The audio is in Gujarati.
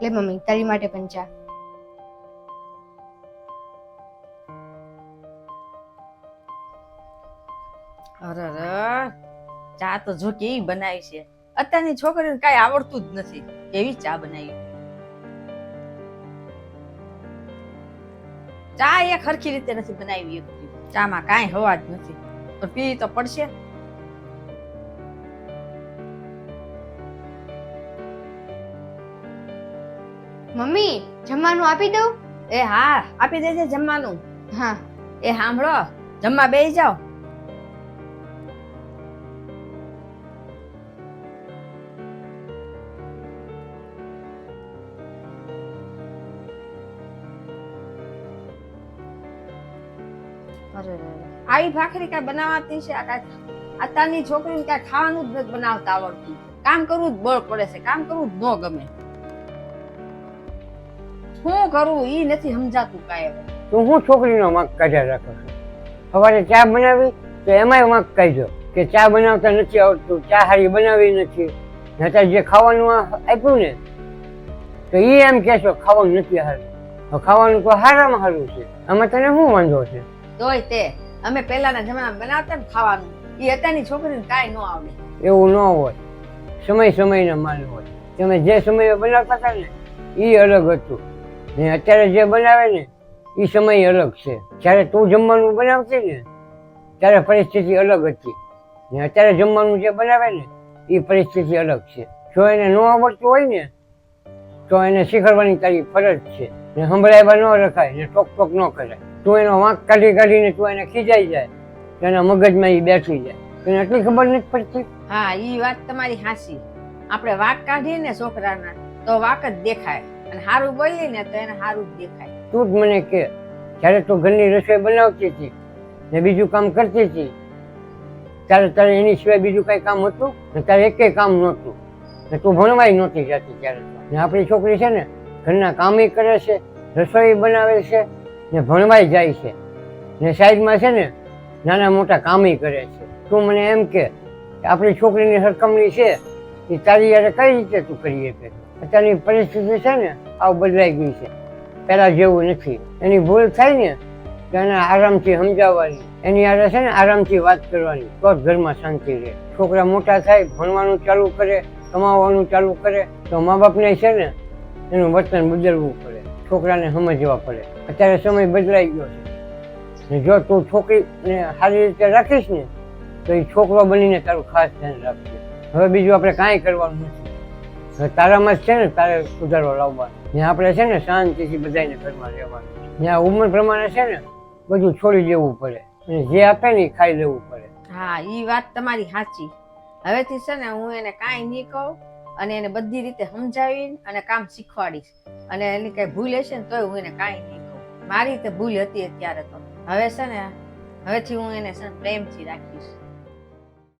લે મમ્મી તારી માટે પણ ચા. અરે ચા તો જો કેવી બનાવી છે. અત્યારની છોકરીને કાંઈ આવડતું જ નથી. કેવી ચા બનાવી. ચા એક સરખી રીતે નથી બનાવી. ચામાં કાંઈ હવા જ નથી. તો પી તો પડશે. મમ્મી જમવાનું આપી દઉં? એ હા આપી દેજે જમવાનું. હા. એ સાંભળો જમવા બેસી જાઓ. આવી ભાખરી કાંઈ બનાવાતી છે? અત્યારની છોકરીને કાંઈ ખાવાનું જ નથી બનાવતા આવડતું. કામ કરવું જ બળ પડે છે. કામ કરવું જ ન ગમે. શું કરું ઈ નથી સમજાતું કાંઈ. તું હું છોકરીનો વાંક કાઢ્યા રાખો છો? સવારે ચા બનાવી તો એમાંય વાંક કાઢ્યો કે ચા બનાવતા નથી આવડતું, ચા હારી બનાવી નથી. નહીતર જે ખાવાનું આપ્યું ને તો એ એમ કહેશો ખાવાનું નથી સારું. ખાવાનું તો સારામાં સારું છે. આમાં તને શું વાંધો છે? તોય તે અમે પહેલાના જમાનામાં બનાવતા ને ખાવાનું, ઈ અત્યારની છોકરીને કાંઈ ન આવડે. એવું ન હોય. સમય સમયના માલ હોય. તમે જે સમયે બનાવતા હતા ને એ અલગ હતું ને અત્યારે જે બનાવે ને એ સમય અલગ છે. જ્યારે તું જમવાનું બનાવતી ને ત્યારે પરિસ્થિતિ અલગ હતી ને અત્યારે જમવાનું જે બનાવે ને એ પરિસ્થિતિ અલગ છે. જો એને ન આવડતું હોય ને તો એને શીખવાડવાની તારી ફરજ છે ને સંભળાવ્યા ન રખાય ને ટોક ટોક ન કરાય. તું એનો વાંક કાઢીને તું એને ખીજાઈ જાય તો એના મગજમાં એ બેઠી જાય. તને એટલી ખબર નથી પડતી? હા ઈ વાત તમારી હાચી. આપણે વાંક કાઢીએ ને છોકરાના તો વાંક જ દેખાય અને સારું બોલીએ ને તો એને સારું જ દેખાય. તું જ મને કે જ્યારે તું ઘરની રસોઈ બનાવતી હતી ને બીજું કામ કરતી હતી ત્યારે તારે એની સિવાય બીજું કઈ કામ હતું ને તારે એકેય કામ નહોતું ને તું ભણવાય નહોતી જતી ત્યારે. ને આપણી છોકરી છે ને ઘરના કામે કરે છે, રસોઈ બનાવે છે ને ભણવાય જાય છે ને સાઈડમાં છે ને નાના મોટા કામે કરે છે. તું મને એમ કે આપણી છોકરીની સરખામણી છે એ તારી યારે કઈ રીતે તું કરી શકે? અત્યારની પરિસ્થિતિ છે ને આવું બદલાઈ ગઈ છે. પહેલા જેવું નથી. એની ભૂલ થાય ને તો એને આરામથી સમજાવવાની, એની યારે છે ને આરામથી વાત કરવાની તો જ ઘરમાં શાંતિ રહે. છોકરા મોટા થાય, ભણવાનું ચાલુ કરે, કમાવાનું ચાલુ કરે તો મા બાપને છે ને એનું વર્તન બદલવું પડે, છોકરાને સમજવા પડે. અત્યારે સમય બદલાઈ ગયો છે ને જો તું છોકરીને સારી રીતે રાખીશ ને તો એ છોકરો બનીને તારું ખાસ ધ્યાન રાખશે. હવે બીજું આપણે કાંઈ કરવાનું નથી. હવે તારામાં જ છે ને તારે સુધારો લાવવાનો ને આપણે છે ને શાંતિથી બધાને ઘરમાં રહેવાનું. ત્યાં ઉંમર પ્રમાણે છે ને બધું છોડી દેવું પડે અને જે આપે ને એ ખાઈ લેવું પડે. હા ઈ વાત તમારી સાચી. હવેથી છે ને હું એને કાંઈ નહીં કહું અને એને બધી રીતે સમજાવી અને કામ શીખવાડીશ. અને એની કઈ ભૂલ હશે ને તોય હું એને કાંઈ નહીં કહું. મારી રીતે ભૂલ હતી અત્યારે તો. હવે છે ને હવેથી હું એને છે ને પ્રેમથી રાખીશ.